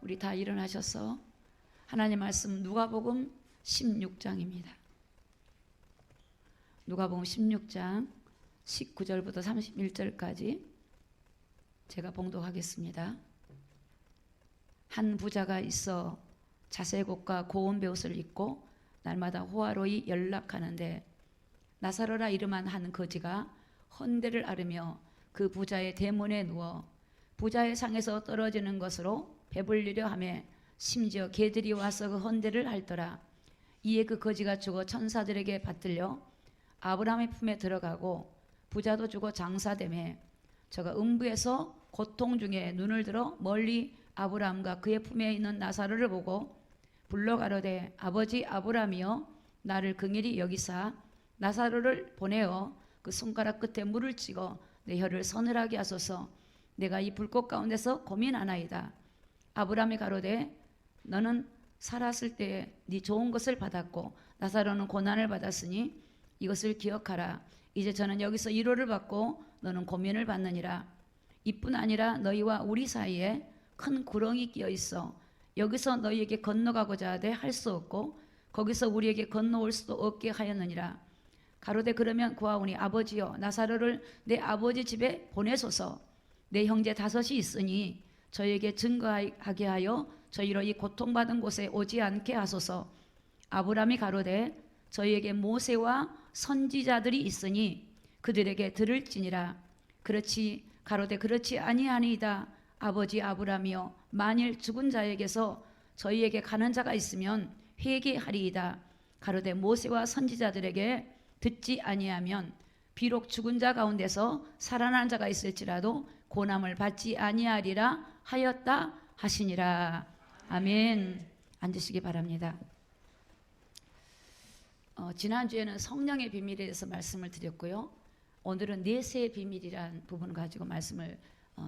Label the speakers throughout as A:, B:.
A: 우리 다 일어나셔서 하나님 말씀 누가복음 16장입니다. 누가복음 16장 19절부터 31절까지 제가 봉독하겠습니다. 한 부자가 있어 자색옷과 고운 베옷을 입고 날마다 호화로이 연락하는데 나사로라 이름한 한 거지가 헌대를 앓으며 그 부자의 대문에 누워 부자의 상에서 떨어지는 것으로 배불리려 하며 심지어 개들이 와서 그 헌대를 핥더라. 이에 그 거지가 죽어 천사들에게 받들려 아브라함의 품에 들어가고 부자도 죽어 장사되매 저가 음부에서 고통 중에 눈을 들어 멀리 아브라함과 그의 품에 있는 나사로를 보고 불러 가로되 아버지 아브라함이여 나를 긍휼히 여기사 나사로를 보내어 그 손가락 끝에 물을 찍어 내 혀를 서늘하게 하소서. 내가 이 불꽃 가운데서 고민하나이다. 아브라함이 가로되 너는 살았을 때에 네 좋은 것을 받았고 나사로는 고난을 받았으니 이것을 기억하라. 이제 저는 여기서 위로를 받고 너는 고민을 받느니라. 이뿐 아니라 너희와 우리 사이에 큰 구렁이 끼어 있어 여기서 너희에게 건너가고자 하되 할 수 없고 거기서 우리에게 건너올 수도 없게 하였느니라. 가로되 그러면 구하오니 아버지여 나사로를 내 아버지 집에 보내소서. 내 형제 5이 있으니 저에게 증거하게 하여 저희로 이 고통받은 곳에 오지 않게 하소서. 아브라함이 가로되 저희에게 모세와 선지자들이 있으니 그들에게 들을지니라. 그렇지 가로되 그렇지 아니하니이다. 아버지 아브라함이여 만일 죽은 자에게서 저희에게 가는 자가 있으면 회개하리이다. 가로되 모세와 선지자들에게 듣지 아니하면 비록 죽은 자 가운데서 살아난 자가 있을지라도 고난을 받지 아니하리라 하였다 하시니라. 아멘. 앉으시기 바랍니다. 지난주에는 성령의 비밀에 대해서 말씀을 드렸고요. 오늘은 내세의 비밀이라는 부분을 가지고 말씀을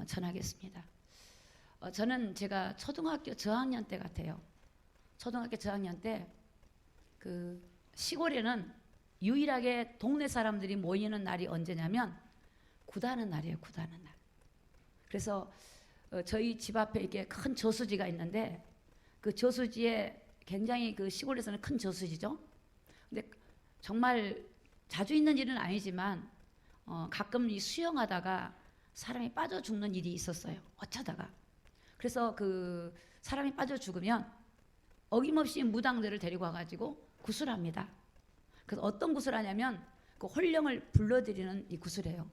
A: 전하겠습니다. 저는 제가 초등학교 저학년 때 같아요. 초등학교 저학년 때 그 시골에는 유일하게 동네 사람들이 모이는 날이 언제냐면 굿하는 날이에요. 굿하는 날. 그래서 저희 집 앞에 이렇게 큰 저수지가 있는데 그 저수지에 굉장히 그 시골에서는 큰 저수지죠. 근데 정말 자주 있는 일은 아니지만 가끔 이 수영하다가 사람이 빠져 죽는 일이 있었어요. 어쩌다가. 그래서 그 사람이 빠져 죽으면 어김없이 무당들을 데리고 와가지고 구슬합니다. 그래서 어떤 구슬하냐면 그 혼령을 불러들이는 이 구슬이에요.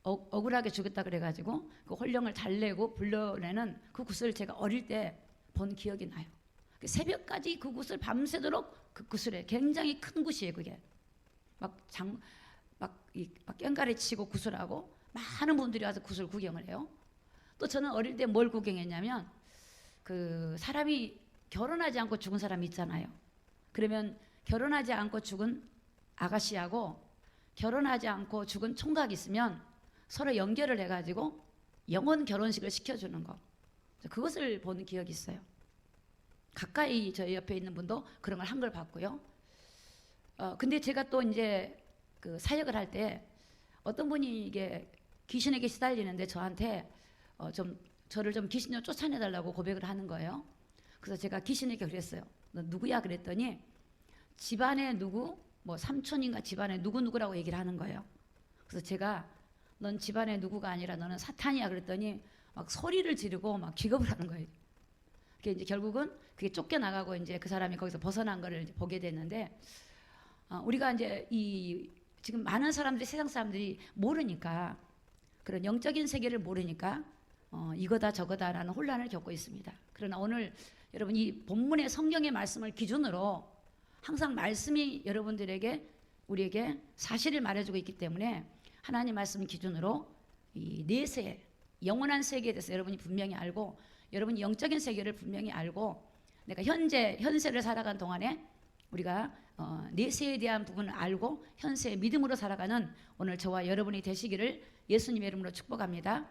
A: 억울하게 죽였다 그래가지고 그 혼령을 달래고 불러내는 그 구슬을 제가 어릴 때 본 기억이 나요. 새벽까지 그 구슬 밤새도록 그 구슬에 굉장히 큰 굿이에요. 그게 막 깽가리 치고 구슬하고 많은 분들이 와서 구슬 구경을 해요. 또 저는 어릴 때 뭘 구경했냐면 그 사람이 결혼하지 않고 죽은 사람이 있잖아요. 그러면 결혼하지 않고 죽은 아가씨하고 결혼하지 않고 죽은 총각이 있으면 서로 연결을 해가지고 영혼 결혼식을 시켜주는 거. 그것을 본 기억이 있어요. 가까이 저희 옆에 있는 분도 그런 걸 한 걸 봤고요. 근데 제가 또 이제 그 사역을 할 때 어떤 분이 이게 귀신에게 시달리는데 저한테 저를 좀 귀신 좀 쫓아내달라고 고백을 하는 거예요. 그래서 제가 귀신에게 그랬어요. 너 누구야? 그랬더니 집안에 누구? 뭐 삼촌인가 집안에 누구라고 얘기를 하는 거예요. 그래서 제가 넌 집안에 누구가 아니라 너는 사탄이야 그랬더니 막 소리를 지르고 막 기겁을 하는 거예요. 그게 이제 결국은 그게 쫓겨나가고 이제 그 사람이 거기서 벗어난 거를 이제 보게 됐는데 우리가 이제 지금 많은 사람들이 세상 사람들이 모르니까 그런 영적인 세계를 모르니까 이거다 저거다라는 혼란을 겪고 있습니다. 그러나 오늘 여러분 이 본문의 성경의 말씀을 기준으로 항상 말씀이 여러분들에게 우리에게 사실을 말해주고 있기 때문에 하나님 말씀 기준으로 이 내세 영원한 세계에 대해서 여러분이 분명히 알고 여러분이 영적인 세계를 분명히 알고 내가 현세를 살아간 동안에 우리가 내세에 대한 부분을 알고 현세의 믿음으로 살아가는 오늘 저와 여러분이 되시기를 예수님의 이름으로 축복합니다.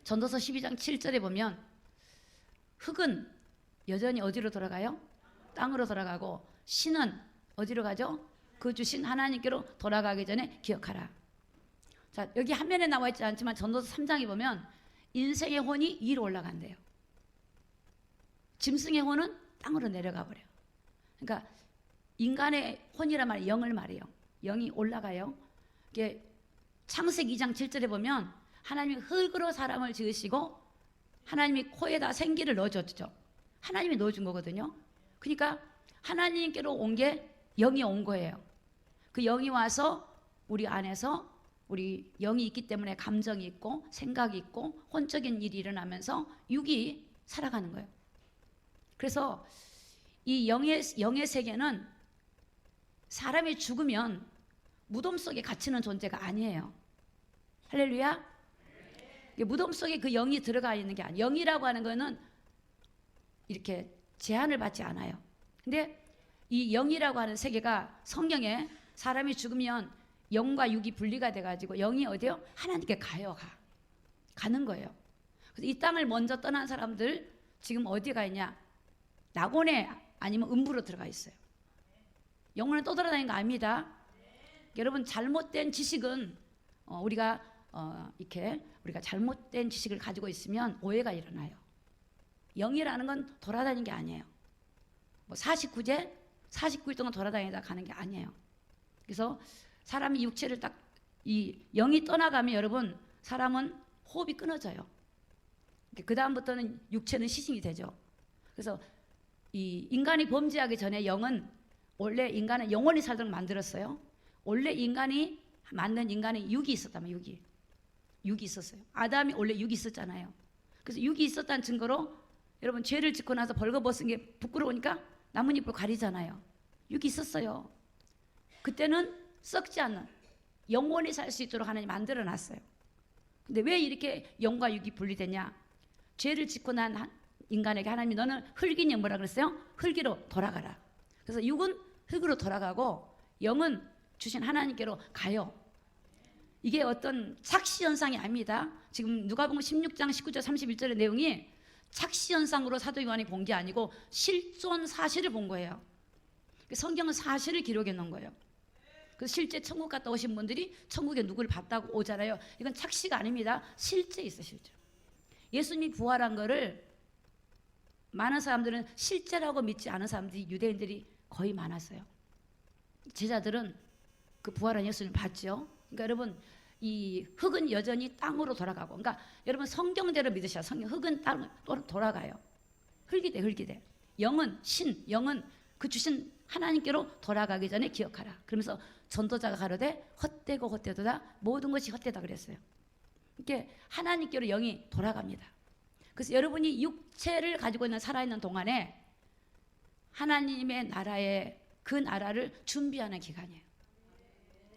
A: 전도서 12장 7절에 보면 흙은 여전히 어디로 돌아가요? 땅으로 돌아가고 신은 어디로 가죠? 그 주신 하나님께로 돌아가기 전에 기억하라. 자, 여기 화면에 나와 있지 않지만 전도서 3장에 보면 인생의 혼이 위로 올라간대요. 짐승의 혼은 땅으로 내려가 버려요. 그러니까 인간의 혼이란 말이 영을 말해요. 영이 올라가요. 이게 창세기 2장 7절에 보면 하나님이 흙으로 사람을 지으시고 하나님이 코에다 생기를 넣어줬죠. 하나님이 넣어준 거거든요. 그러니까 하나님께로 온 게 영이 온 거예요. 그 영이 와서 우리 안에서 우리 영이 있기 때문에 감정이 있고 생각이 있고 혼적인 일이 일어나면서 육이 살아가는 거예요. 그래서 이 영의 세계는 사람이 죽으면 무덤 속에 갇히는 존재가 아니에요. 할렐루야. 무덤 속에 그 영이 들어가 있는 게 아니에요. 영이라고 하는 거는 이렇게 제한을 받지 않아요. 근데 이 영이라고 하는 세계가 성경에 사람이 죽으면 영과 육이 분리가 돼가지고 영이 어디요? 하나님께 가는 거예요. 그래서 이 땅을 먼저 떠난 사람들 지금 어디 가 있냐? 낙원에 아니면 음부로 들어가 있어요. 영혼은 떠돌아다니는 거 아닙니다. 여러분 잘못된 지식은 우리가 잘못된 지식을 가지고 있으면 오해가 일어나요. 영이라는 건 돌아다니는 게 아니에요. 뭐 49일 동안 돌아다니다 가는 게 아니에요. 그래서 사람이 육체를 이 영이 떠나가면 여러분 사람은 호흡이 끊어져요. 그 다음부터는 육체는 시신이 되죠. 그래서 이 인간이 범죄하기 전에 원래 인간은 영원히 살도록 만들었어요. 원래 만든 인간이 육이 있었다면 육이 있었어요. 아담이 원래 육이 있었잖아요. 그래서 육이 있었다는 증거로 여러분 죄를 짓고 나서 벌거벗은 게 부끄러우니까 나뭇잎으로 가리잖아요. 육이 있었어요. 그때는 썩지 않는 영원히 살 수 있도록 하나님 만들어 놨어요. 근데 왜 이렇게 영과 육이 분리되냐? 죄를 짓고 난 인간에게 하나님이 너는 흙이니 뭐라 그랬어요? 흙으로 돌아가라. 그래서 육은 흙으로 돌아가고 영은 주신 하나님께로 가요. 이게 어떤 착시현상이 아닙니다. 지금 누가복음 16장 19절 31절의 내용이 착시현상으로 사도 요한이 본 게 아니고 실존 사실을 본 거예요. 성경은 사실을 기록해 놓은 거예요. 그래서 실제 천국 갔다 오신 분들이 천국에 누구를 봤다고 오잖아요. 이건 착시가 아닙니다. 실제 있어, 실제. 예수님이 부활한 거를 많은 사람들은 실제라고 믿지 않은 사람들이 유대인들이 거의 많았어요. 제자들은 그 부활한 예수님을 봤죠. 그러니까 여러분 이 흙은 여전히 땅으로 돌아가고, 그러니까 여러분 성경대로 믿으셔야 흙은 땅으로 돌아가요. 흙이 돼. 영은 그 주신 하나님께로 돌아가기 전에 기억하라. 그러면서 전도자가 가로되 헛되고 헛되도다 모든 것이 헛되다 그랬어요. 이렇게 하나님께로 영이 돌아갑니다. 그래서 여러분이 육체를 가지고 있는 살아있는 동안에 하나님의 나라에 그 나라를 준비하는 기간이에요.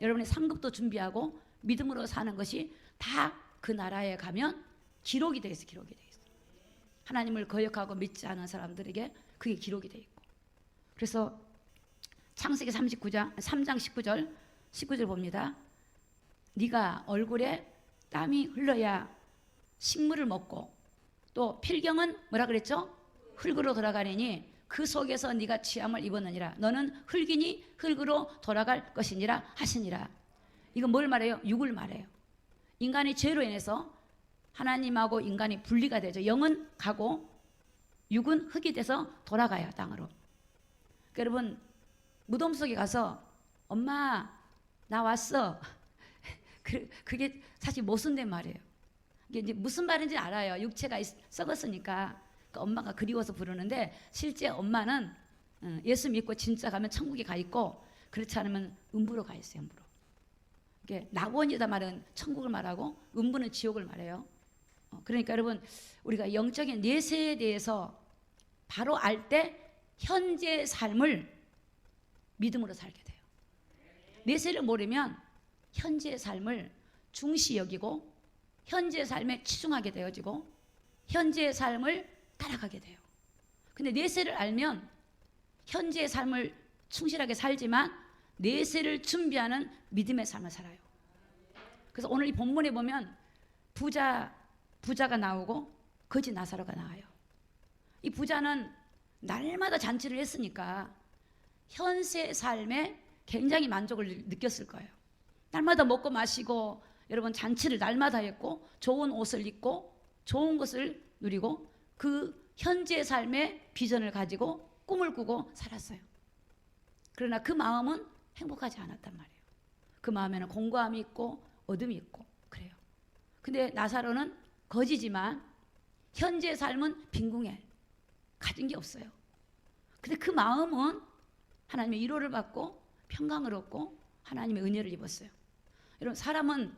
A: 여러분의 상급도 준비하고 믿음으로 사는 것이 다 그 나라에 가면 기록이 되어 있어요. 기록이 되어 있어요. 하나님을 거역하고 믿지 않은 사람들에게 그게 기록이 되어 있고. 그래서 창세기 3장 19절 봅니다. 네가 얼굴에 땀이 흘러야 식물을 먹고 또 필경은 뭐라 그랬죠? 흙으로 돌아가니 그 속에서 네가 취함을 입었느니라. 너는 흙이니 흙으로 돌아갈 것이니라 하시니라. 이건 뭘 말해요? 육을 말해요. 인간이 죄로 인해서 하나님하고 인간이 분리가 되죠. 영은 가고 육은 흙이 돼서 돌아가요, 땅으로. 그러니까 여러분 무덤 속에 가서 엄마 나 왔어. 그게 사실 모순된 말이에요. 이게 이제 무슨 말인지 알아요. 육체가 썩었으니까 그 엄마가 그리워서 부르는데 실제 엄마는 예수 믿고 진짜 가면 천국에 가 있고 그렇지 않으면 음부로 가 있어요. 음부로. 이게 낙원이다 말은 천국을 말하고 음부는 지옥을 말해요. 그러니까 여러분 우리가 영적인 내세에 대해서 바로 알 때 현재 삶을 믿음으로 살게 돼요. 내세를 모르면 현재의 삶을 중시 여기고 현재의 삶에 치중하게 되어지고 현재의 삶을 따라가게 돼요. 근데 내세를 알면 현재의 삶을 충실하게 살지만 내세를 준비하는 믿음의 삶을 살아요. 그래서 오늘 이 본문에 보면 부자가 나오고 거지 나사로가 나와요. 이 부자는 날마다 잔치를 했으니까 현세 삶에 굉장히 만족을 느꼈을 거예요. 날마다 먹고 마시고 여러분 잔치를 날마다 했고 좋은 옷을 입고 좋은 것을 누리고 그 현재 삶의 비전을 가지고 꿈을 꾸고 살았어요. 그러나 그 마음은 행복하지 않았단 말이에요. 그 마음에는 공고함이 있고 어둠이 있고 그래요. 근데 나사로는 거지지만 현재 삶은 빈궁해. 가진 게 없어요. 근데 그 마음은 하나님의 위로를 받고 평강을 얻고 하나님의 은혜를 입었어요. 여러분, 사람은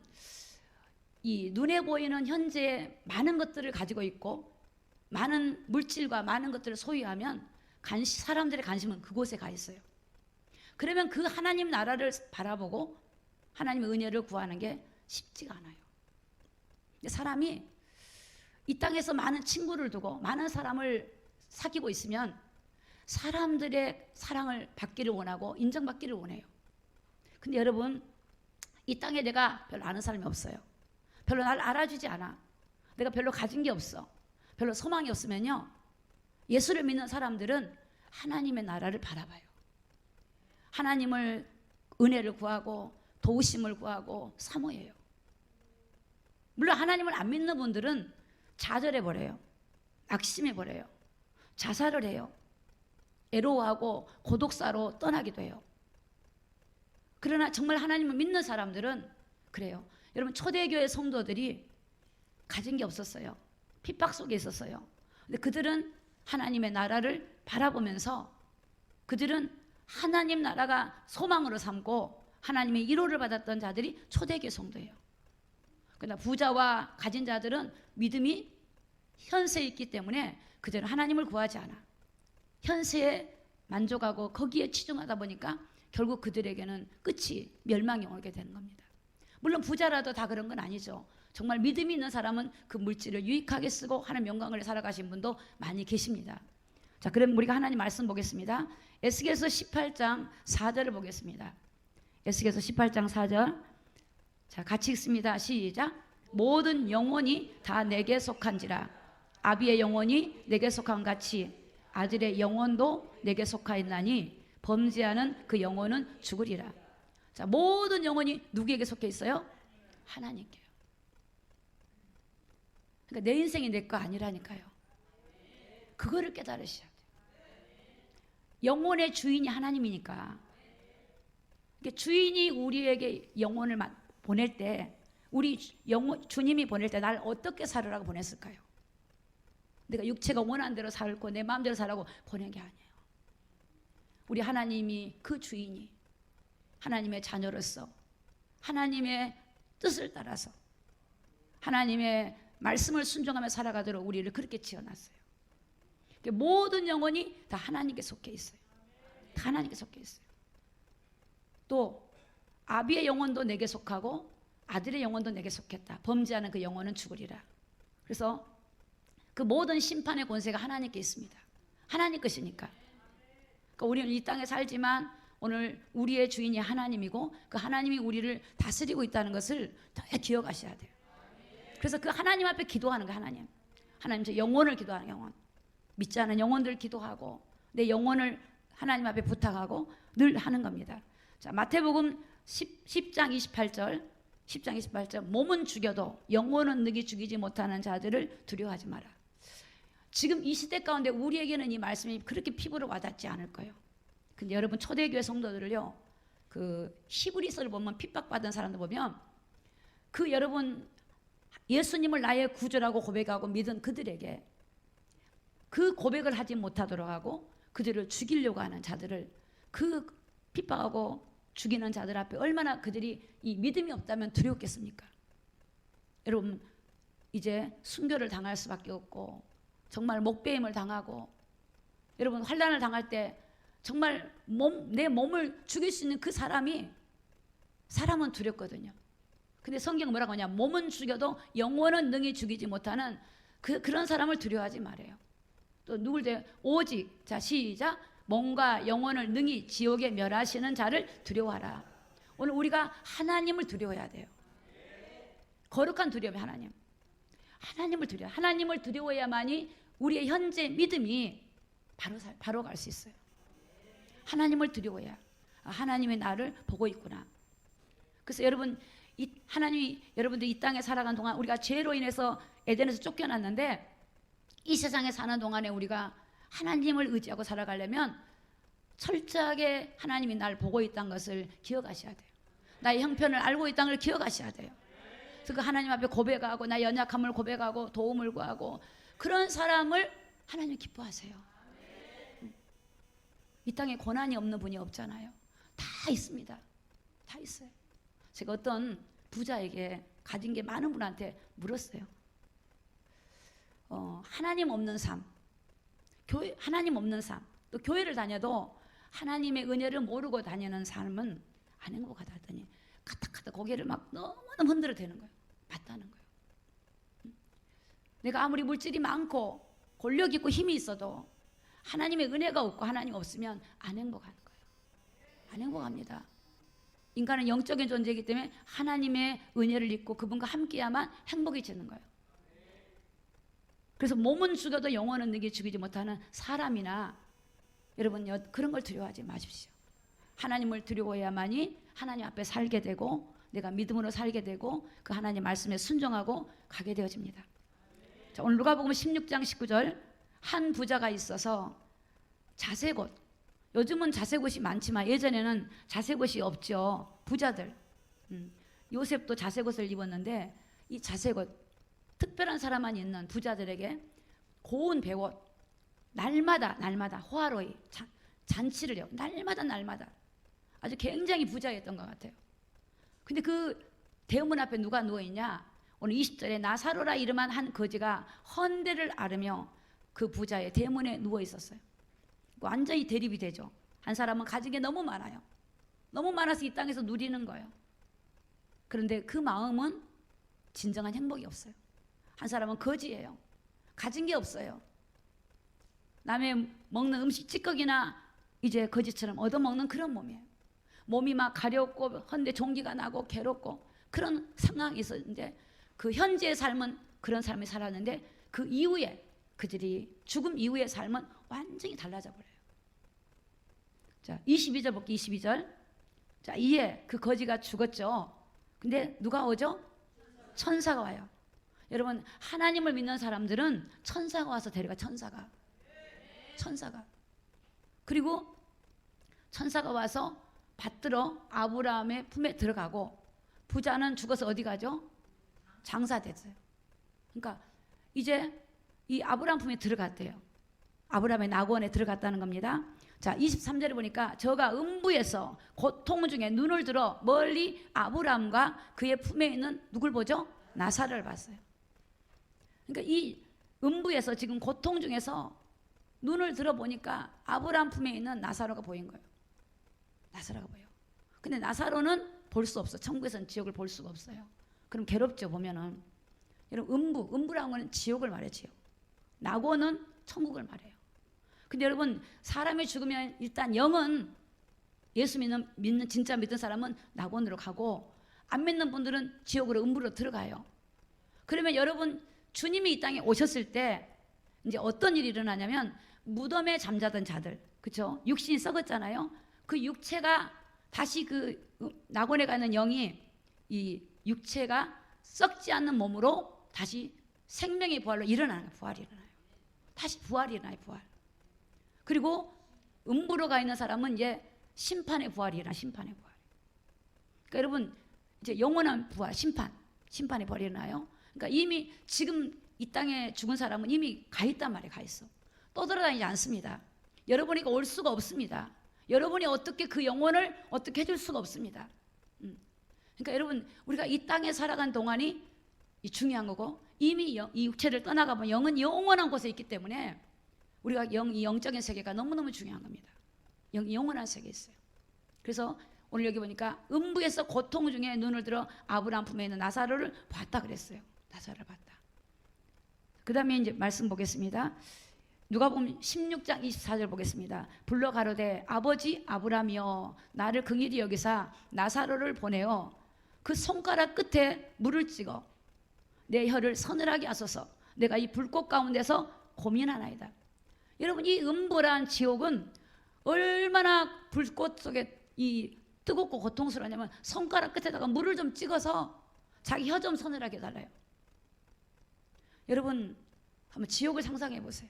A: 이 눈에 보이는 현재 많은 것들을 가지고 있고 많은 물질과 많은 것들을 소유하면 사람들의 관심은 그곳에 가 있어요. 그러면 그 하나님 나라를 바라보고 하나님의 은혜를 구하는 게 쉽지가 않아요. 근데 사람이 이 땅에서 많은 친구를 두고 많은 사람을 사귀고 있으면 사람들의 사랑을 받기를 원하고 인정받기를 원해요. 근데 여러분, 이 땅에 내가 별로 아는 사람이 없어요. 별로 날 알아주지 않아. 내가 별로 가진 게 없어. 별로 소망이 없으면요, 예수를 믿는 사람들은 하나님의 나라를 바라봐요. 하나님을 은혜를 구하고 도우심을 구하고 사모해요. 물론 하나님을 안 믿는 분들은 좌절해버려요. 낙심해버려요. 자살을 해요. 애로워하고 고독사로 떠나기도 해요. 그러나 정말 하나님을 믿는 사람들은 그래요. 여러분, 초대교회 성도들이 가진 게 없었어요. 핍박 속에 있었어요. 근데 그들은 하나님의 나라를 바라보면서 그들은 하나님 나라가 소망으로 삼고 하나님의 위로를 받았던 자들이 초대교회 성도예요. 그러나 부자와 가진 자들은 믿음이 현세에 있기 때문에 그들은 하나님을 구하지 않아. 현세에 만족하고 거기에 치중하다 보니까 결국 그들에게는 끝이 멸망이 오게 되는 겁니다. 물론 부자라도 다 그런 건 아니죠. 정말 믿음이 있는 사람은 그 물질을 유익하게 쓰고 하나님 영광을 살아가신 분도 많이 계십니다. 자, 그럼 우리가 하나님 말씀 보겠습니다. 에스겔서 18장 4절을 보겠습니다. 에스겔서 18장 4절. 자, 같이 읽습니다. 시작. 모든 영혼이 다 내게 속한지라. 아비의 영혼이 내게 속한 같이 아들의 영혼도 내게 속하였나니 범죄하는 그 영혼은 죽으리라. 자, 모든 영혼이 누구에게 속해 있어요? 하나님께요. 그러니까 내 인생이 내 거 아니라니까요. 그거를 깨달으셔야 돼요. 영혼의 주인이 하나님이니까. 그러니까 주인이 우리에게 영혼을 보낼 때, 우리 주님이 보낼 때 날 어떻게 살으라고 보냈을까요? 내가 육체가 원하는 대로 살고 내 마음대로 살라고 보낸 게 아니에요. 우리 하나님이, 그 주인이 하나님의 자녀로서 하나님의 뜻을 따라서 하나님의 말씀을 순종하며 살아가도록 우리를 그렇게 지어놨어요. 모든 영혼이 다 하나님께 속해 있어요. 다 하나님께 속해 있어요. 또 아비의 영혼도 내게 속하고 아들의 영혼도 내게 속했다. 범죄하는 그 영혼은 죽으리라. 그래서 그 모든 심판의 권세가 하나님께 있습니다. 하나님 것이니까. 그러니까 우리는 이 땅에 살지만 오늘 우리의 주인이 하나님이고 그 하나님이 우리를 다스리고 있다는 것을 더 기억하셔야 돼요. 그래서 그 하나님 앞에 기도하는 거예요. 하나님 저 영혼을 기도하는 영혼. 믿지 않은 영혼들 기도하고 내 영혼을 하나님 앞에 부탁하고 늘 하는 겁니다. 자, 마태복음 10장 28절 몸은 죽여도 영혼은 능히 죽이지 못하는 자들을 두려워하지 마라. 지금 이 시대 가운데 우리에게는 이 말씀이 그렇게 피부로 와닿지 않을 거예요. 근데 여러분, 초대교회 성도들을요, 그 히브리서를 보면 핍박받은 사람들 보면 그 여러분 예수님을 나의 구주라고 고백하고 믿은 그들에게 그 고백을 하지 못하도록 하고 그들을 죽이려고 하는 자들을, 그 핍박하고 죽이는 자들 앞에 얼마나 그들이 이 믿음이 없다면 두려웠겠습니까? 여러분, 이제 순교를 당할 수밖에 없고 정말 목배임을 당하고, 여러분 환난을 당할 때 정말 내 몸을 죽일 수 있는 그 사람은 두렵거든요. 근데 성경은 뭐라고 하냐? 몸은 죽여도 영혼은 능히 죽이지 못하는 그런 사람을 두려워하지 말아요. 또 누굴 때 오직, 자 시작, 몸과 영혼을 능히 지옥에 멸하시는 자를 두려워하라. 오늘 우리가 하나님을 두려워해야 돼요. 거룩한 두려움이 하나님을 두려워. 하나님을 두려워야만이 우리의 현재 믿음이 바로 갈 수 있어요. 하나님을 두려워야 하나님의 나를 보고 있구나. 그래서 여러분, 하나님이 여러분들 이 땅에 살아간 동안 우리가 죄로 인해서 에덴에서 쫓겨났는데 이 세상에 사는 동안에 우리가 하나님을 의지하고 살아가려면 철저하게 하나님이 날 보고 있다는 것을 기억하셔야 돼요. 나의 형편을 알고 있다는 걸 기억하셔야 돼요. 그래서 그 하나님 앞에 고백하고 나의 연약함을 고백하고 도움을 구하고 그런 사람을 하나님 기뻐하세요. 이 땅에 고난이 없는 분이 없잖아요. 다 있습니다. 다 있어요. 제가 어떤 부자에게 가진 게 많은 분한테 물었어요. 하나님 없는 삶, 하나님 없는 삶, 또 교회를 다녀도 하나님의 은혜를 모르고 다니는 삶은 안 행복하다 하더니 카타카타 고개를 막 너무너무 흔들어 대는 거예요. 맞다는 거예요. 내가 아무리 물질이 많고 권력 있고 힘이 있어도 하나님의 은혜가 없고 하나님 없으면 안 행복하는 거예요. 안 행복합니다. 인간은 영적인 존재이기 때문에 하나님의 은혜를 입고 그분과 함께야만 행복해지는 거예요. 그래서 몸은 죽여도 영혼은 내게 죽이지 못하는 사람이나 여러분 그런 걸 두려워하지 마십시오. 하나님을 두려워해야만이 하나님 앞에 살게 되고 내가 믿음으로 살게 되고 그 하나님 말씀에 순종하고 가게 되어집니다. 자, 오늘 누가복음 16장 19절 한 부자가 있어서 자색옷, 요즘은 자색옷이 많지만 예전에는 자색옷이 없죠. 부자들 요셉도 자색옷을 입었는데 이 자색옷 특별한 사람만 있는 부자들에게 고운 배옷 날마다 호화로이 잔치를 해요. 날마다 아주 굉장히 부자였던 것 같아요. 근데 그 대문 앞에 누가 누워있냐? 오늘 20절에 나사로라 이름한 한 거지가 헌대를 앓으며 그 부자의 대문에 누워 있었어요. 완전히 대립이 되죠. 한 사람은 가진 게 너무 많아요. 너무 많아서 이 땅에서 누리는 거예요. 그런데 그 마음은 진정한 행복이 없어요. 한 사람은 거지예요. 가진 게 없어요. 남의 먹는 음식 찌꺼기나 이제 거지처럼 얻어먹는 그런 몸이에요. 몸이 막 가렵고 헌데 종기가 나고 괴롭고 그런 상황이 있었는데 그 현재의 삶은 그런 삶을 살았는데 그 이후에 그들이 죽음 이후의 삶은 완전히 달라져 버려요. 자, 22절 볼게요. 22절. 자, 이에 그 거지가 죽었죠. 근데 누가 오죠? 천사가 와요. 여러분 하나님을 믿는 사람들은 천사가 와서 데려가. 천사가 그리고 천사가 와서 받들어 아브라함의 품에 들어가고 부자는 죽어서 어디 가죠? 장사됐어요. 그러니까 이제 이 아브라함 품에 들어갔대요. 아브라함의 낙원에 들어갔다는 겁니다. 자, 23절에 보니까 저가 음부에서 고통 중에 눈을 들어 멀리 아브라함과 그의 품에 있는 누굴 보죠? 나사로를 봤어요. 그러니까 이 음부에서 지금 고통 중에서 눈을 들어 보니까 아브라함 품에 있는 나사로가 보인 거예요. 나사로가 보여. 근데 나사로는 볼 수 없어. 천국에서는 지옥을 볼 수가 없어요. 그럼 괴롭죠. 보면은 여러분 음부라는 거는 지옥을 말해요. 지옥. 낙원은 천국을 말해요. 근데 여러분 사람이 죽으면 일단 영은 예수 믿는 진짜 믿는 사람은 낙원으로 가고 안 믿는 분들은 지옥으로 음부로 들어가요. 그러면 여러분 주님이 이 땅에 오셨을 때 이제 어떤 일이 일어나냐면 무덤에 잠자던 자들, 그렇죠? 육신이 썩었잖아요. 그 육체가 다시 그 낙원에 가는 영이 이 육체가 썩지 않는 몸으로 다시 생명의 부활로 일어나는 거예요. 부활이 일어나요. 다시 부활이 일어나요. 부활. 그리고 음부로 가 있는 사람은 이제 심판의 부활이 일어나. 심판의 부활. 그러니까 여러분 이제 영원한 부활, 심판의 부활이 일어나요. 그러니까 이미 지금 이 땅에 죽은 사람은 이미 가 있단 말이에요. 가 있어. 떠돌아다니지 않습니다. 여러분이 올 수가 없습니다. 여러분이 어떻게 그 영혼을 어떻게 해줄 수가 없습니다. 그러니까 여러분 우리가 이 땅에 살아간 동안이 중요한 거고 이미 이 육체를 떠나가 보면 영은 영원한 곳에 있기 때문에 우리가 이 영적인 세계가 너무너무 중요한 겁니다. 영원한 세계에 있어요. 그래서 오늘 여기 보니까 음부에서 고통 중에 눈을 들어 아브라함 품에 있는 나사로를 봤다 그랬어요. 나사로를 봤다. 그 다음에 이제 말씀 보겠습니다. 누가복음 16장 24절 보겠습니다. 불러 가로되 아버지 아브라함이여 나를 긍휼히 여기사 나사로를 보내어 그 손가락 끝에 물을 찍어 내 혀를 서늘하게 하소서. 내가 이 불꽃 가운데서 고민하나이다. 여러분 이 음부란 지옥은 얼마나 불꽃 속에 이 뜨겁고 고통스러우냐면 손가락 끝에다가 물을 좀 찍어서 자기 혀 좀 서늘하게 해달라요. 여러분 한번 지옥을 상상해 보세요.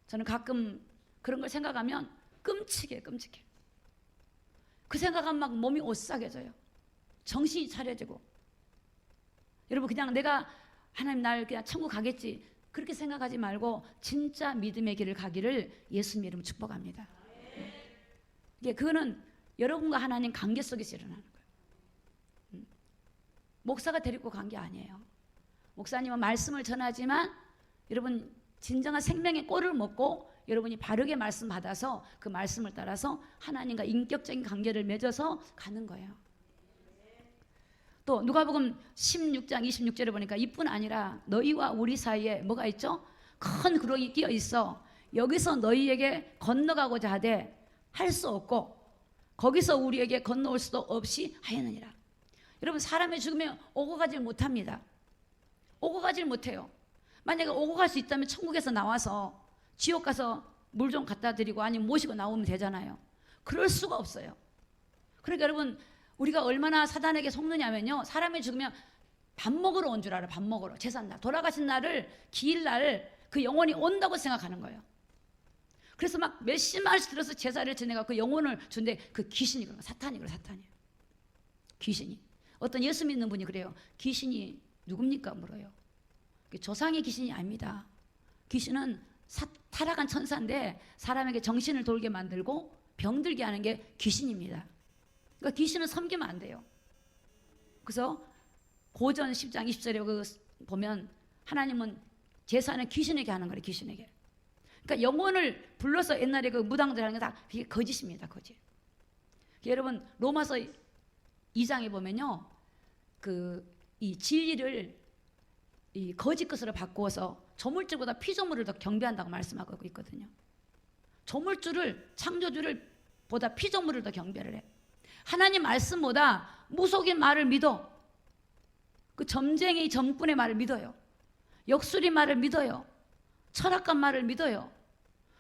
A: 저는 가끔 그런 걸 생각하면 끔찍해. 그 생각하면 막 몸이 오싹해져요. 정신이 차려지고. 여러분 그냥 내가 하나님 날 그냥 천국 가겠지 그렇게 생각하지 말고 진짜 믿음의 길을 가기를 예수님 이름으로 축복합니다. 그거는 여러분과 하나님 관계 속에서 일어나는 거예요. 목사가 데리고 간 게 아니에요. 목사님은 말씀을 전하지만 여러분 진정한 생명의 꼴을 먹고 여러분이 바르게 말씀 받아서 그 말씀을 따라서 하나님과 인격적인 관계를 맺어서 가는 거예요. 또 누가복음 16장 26절에 보니까 이뿐 아니라 너희와 우리 사이에 뭐가 있죠? 큰 구렁이 끼어 있어 여기서 너희에게 건너가고자 하되 할 수 없고 거기서 우리에게 건너올 수도 없이 하였느니라. 여러분 사람이 죽으면 오고 가질 못합니다. 오고 가질 못해요. 만약에 오고 갈 수 있다면 천국에서 나와서 지옥 가서 물 좀 갖다 드리고 아니면 모시고 나오면 되잖아요. 그럴 수가 없어요. 그러니까 여러분 우리가 얼마나 사단에게 속느냐면요, 사람이 죽으면 밥 먹으러 온 줄 알아요. 밥 먹으러 제삿날 돌아가신 날을 기일날 그 영혼이 온다고 생각하는 거예요. 그래서 막 몇십 마리씩 들어서 제사를 지내가 그 영혼을 준대. 그 귀신이 그런 거 사탄이 그래. 사탄이 귀신이 어떤 예수 믿는 분이 그래요. 귀신이 누굽니까 물어요. 조상의 귀신이 아닙니다. 귀신은 타락한 천사인데 사람에게 정신을 돌게 만들고 병들게 하는 게 귀신입니다. 그러니까 귀신은 섬기면 안 돼요. 그래서 고전 10장 20절에 그 보면 하나님은 제사는 귀신에게 하는 거예요. 귀신에게. 그러니까 영혼을 불러서 옛날에 그 무당들 하는 거 다 그게 거짓입니다. 거짓. 여러분 로마서 2장에 보면요, 이 진리를 이 거짓 것으로 바꾸어서 조물주보다 피조물을 더 경배한다고 말씀하고 있거든요. 조물주를 창조주를 보다 피조물을 더 경배를 해. 하나님 말씀보다 무속인 말을 믿어. 그 점쟁이 점꾼의 말을 믿어요. 역술이 말을 믿어요. 철학가 말을 믿어요.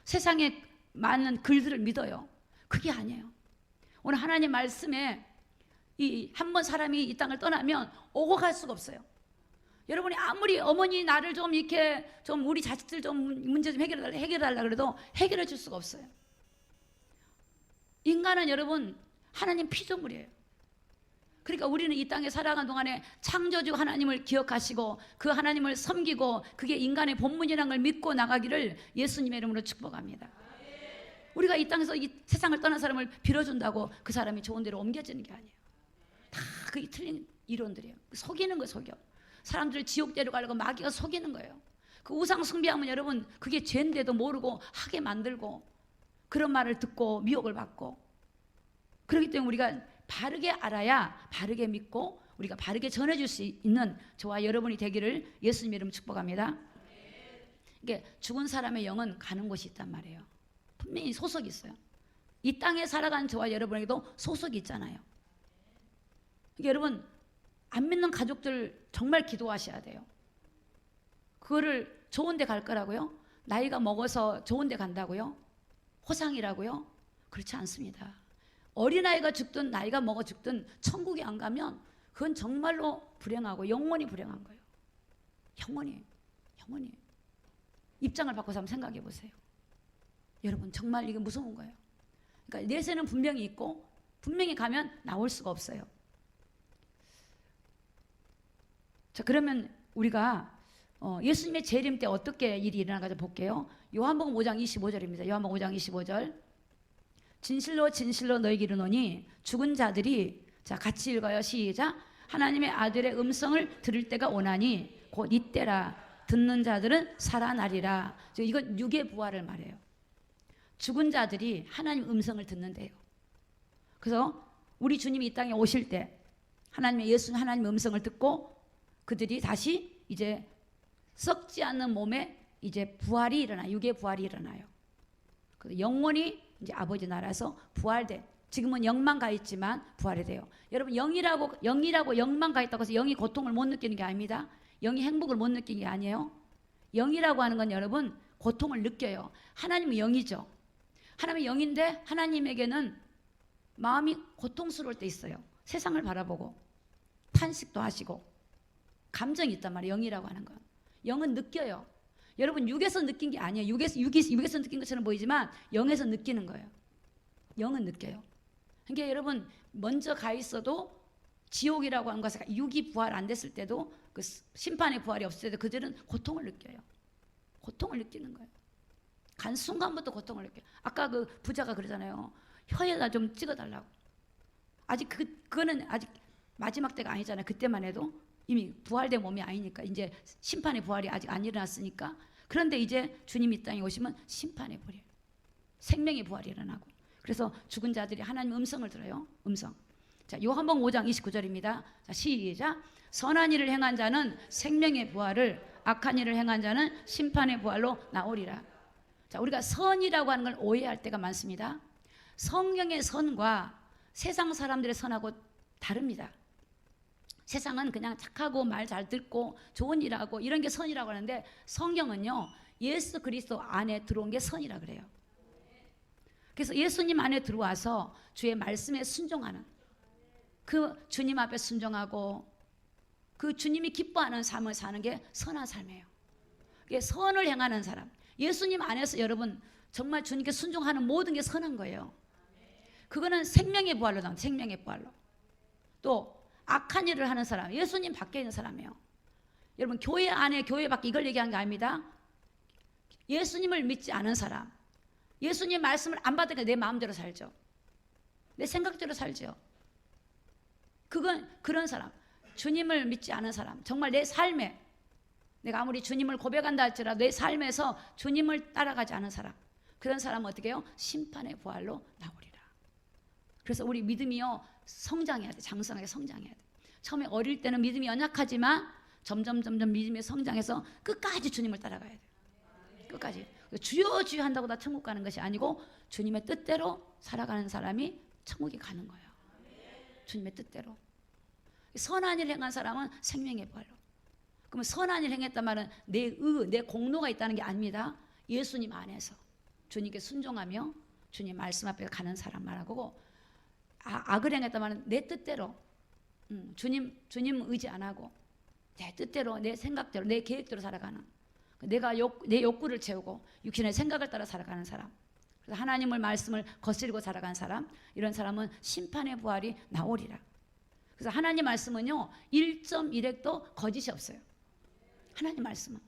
A: 세상에 많은 글들을 믿어요. 그게 아니에요. 오늘 하나님 말씀에 이 한 번 사람이 이 땅을 떠나면 오고 갈 수가 없어요. 여러분이 아무리 어머니 나를 좀 이렇게 좀 우리 자식들 좀 문제 좀 해결해달라 그래도 해결해 줄 수가 없어요. 인간은 여러분 하나님 피조물이에요. 그러니까 우리는 이 땅에 살아가는 동안에 창조주 하나님을 기억하시고 그 하나님을 섬기고 그게 인간의 본분이라는 걸 믿고 나가기를 예수님의 이름으로 축복합니다. 우리가 이 땅에서 이 세상을 떠난 사람을 빌어준다고 그 사람이 좋은 데로 옮겨지는 게 아니에요. 다 그게 틀린 이론들이에요. 속이는 거예요. 속여. 사람들을 지옥 데려가려고 마귀가 속이는 거예요. 그 우상 숭배하면 여러분 그게 죄인데도 모르고 하게 만들고 그런 말을 듣고 미혹을 받고, 그렇기 때문에 우리가 바르게 알아야 바르게 믿고 우리가 바르게 전해줄 수 있는 저와 여러분이 되기를 예수님 이름 축복합니다. 이게 죽은 사람의 영은 가는 곳이 있단 말이에요. 분명히 소속이 있어요. 이 땅에 살아가는 저와 여러분에게도 소속이 있잖아요. 그러니까 여러분 안 믿는 가족들 정말 기도하셔야 돼요. 그거를 좋은 데 갈 거라고요? 나이가 먹어서 좋은 데 간다고요? 호상이라고요? 그렇지 않습니다. 어린아이가 죽든 나이가 먹어 죽든 천국에 안 가면 그건 정말로 불행하고 영원히 불행한 거예요. 영원히 입장을 바꿔서 한번 생각해 보세요. 여러분 정말 이게 무서운 거예요. 그러니까 내세는 분명히 있고 분명히 가면 나올 수가 없어요. 자, 그러면 우리가 예수님의 재림 때 어떻게 일이 일어나는가 좀 볼게요. 요한복음 5장 25절입니다. 요한복음 5장 25절. 진실로 진실로 너희에게 이르노니 죽은 자들이, 자 같이 읽어요. 시작. 하나님의 아들의 음성을 들을 때가 오나니 곧 이때라. 듣는 자들은 살아나리라. 이건 육의 부활을 말해요. 죽은 자들이 하나님 음성을 듣는데요. 그래서 우리 주님이 이 땅에 오실 때 하나님의 예수 하나님의 음성을 듣고 그들이 다시 이제 썩지 않는 몸에 이제 부활이 일어나요. 육의 부활이 일어나요. 영원히 이제 아버지 나라에서 부활돼. 지금은 영만 가 있지만 부활이 돼요. 여러분 영이라고 영만 가 있다고 해서 영이 고통을 못 느끼는 게 아닙니다. 영이 행복을 못 느끼는 게 아니에요. 영이라고 하는 건 여러분 고통을 느껴요. 하나님은 영이죠. 하나님은 영인데 하나님에게는 마음이 고통스러울 때 있어요. 세상을 바라보고 탄식도 하시고 감정이 있단 말이에요. 영이라고 하는 건. 영은 느껴요. 여러분 육에서 느낀 게 아니에요. 육에서 느낀 것처럼 보이지만 영에서 느끼는 거예요. 영은 느껴요. 그러니까 여러분 먼저 가 있어도 지옥이라고 하는 것은 육이 부활 안 됐을 때도 그 심판의 부활이 없을 때도 그들은 고통을 느껴요. 고통을 느끼는 거예요. 간 순간부터 고통을 느껴요. 아까 그 부자가 그러잖아요. 혀에다 좀 찍어달라고. 아직 그거는 아직 마지막 때가 아니잖아요. 그때만 해도 이미 부활된 몸이 아니니까 이제 심판의 부활이 아직 안 일어났으니까. 그런데 이제 주님이 이 땅에 오시면 심판의 부활이에요. 생명의 부활이 일어나고. 그래서 죽은 자들이 하나님 음성을 들어요. 음성. 자, 요한복음 5장 29절입니다. 자, 시작. 선한 일을 행한 자는 생명의 부활을, 악한 일을 행한 자는 심판의 부활로 나오리라. 자, 우리가 선이라고 하는 걸 오해할 때가 많습니다. 성경의 선과 세상 사람들의 선하고 다릅니다. 세상은 그냥 착하고 말 잘 듣고 좋은 일하고 이런 게 선이라고 하는데 성경은요, 예수 그리스도 안에 들어온 게 선이라 그래요. 그래서 예수님 안에 들어와서 주의 말씀에 순종하는, 그 주님 앞에 순종하고 그 주님이 기뻐하는 삶을 사는 게 선한 삶이에요. 이게 선을 행하는 사람, 예수님 안에서 여러분 정말 주님께 순종하는 모든 게 선한 거예요. 그거는 생명의 부활로 나온, 생명의 부활로. 또 악한 일을 하는 사람, 예수님 밖에 있는 사람이에요. 여러분 교회 안에, 교회 밖에 이걸 얘기하는 게 아닙니다. 예수님을 믿지 않은 사람, 예수님 말씀을 안 받으니까 내 마음대로 살죠. 내 생각대로 살죠. 그건 그런 사람, 주님을 믿지 않은 사람, 정말 내 삶에, 내가 아무리 주님을 고백한다 할지라도 내 삶에서 주님을 따라가지 않은 사람, 그런 사람은 어떻게 해요? 심판의 부활로 나오리라. 그래서 우리 믿음이요, 성장해야 돼. 장성하게 성장해야 돼. 처음에 어릴 때는 믿음이 연약하지만 점점 믿음이 성장해서 끝까지 주님을 따라가야 돼. 끝까지. 주여 주여 한다고 다 천국 가는 것이 아니고 주님의 뜻대로 살아가는 사람이 천국에 가는 거예요. 주님의 뜻대로. 선한 일 행한 사람은 생명의 부활로. 그러면 선한 일 행했단 말은 내 공로가 있다는 게 아닙니다. 예수님 안에서 주님께 순종하며 주님 말씀 앞에 가는 사람 말하고, 악을 행했단 말은 내 뜻대로, 주님 의지 안 하고 내 뜻대로, 내 생각대로, 내 계획대로 살아가는, 내 욕구를 채우고 육신의 생각을 따라 살아가는 사람, 그래서 하나님의 말씀을 거스르고 살아가는 사람, 이런 사람은 심판의 부활이 나오리라. 그래서 하나님 말씀은요 1.1핵도 거짓이 없어요. 하나님 말씀은.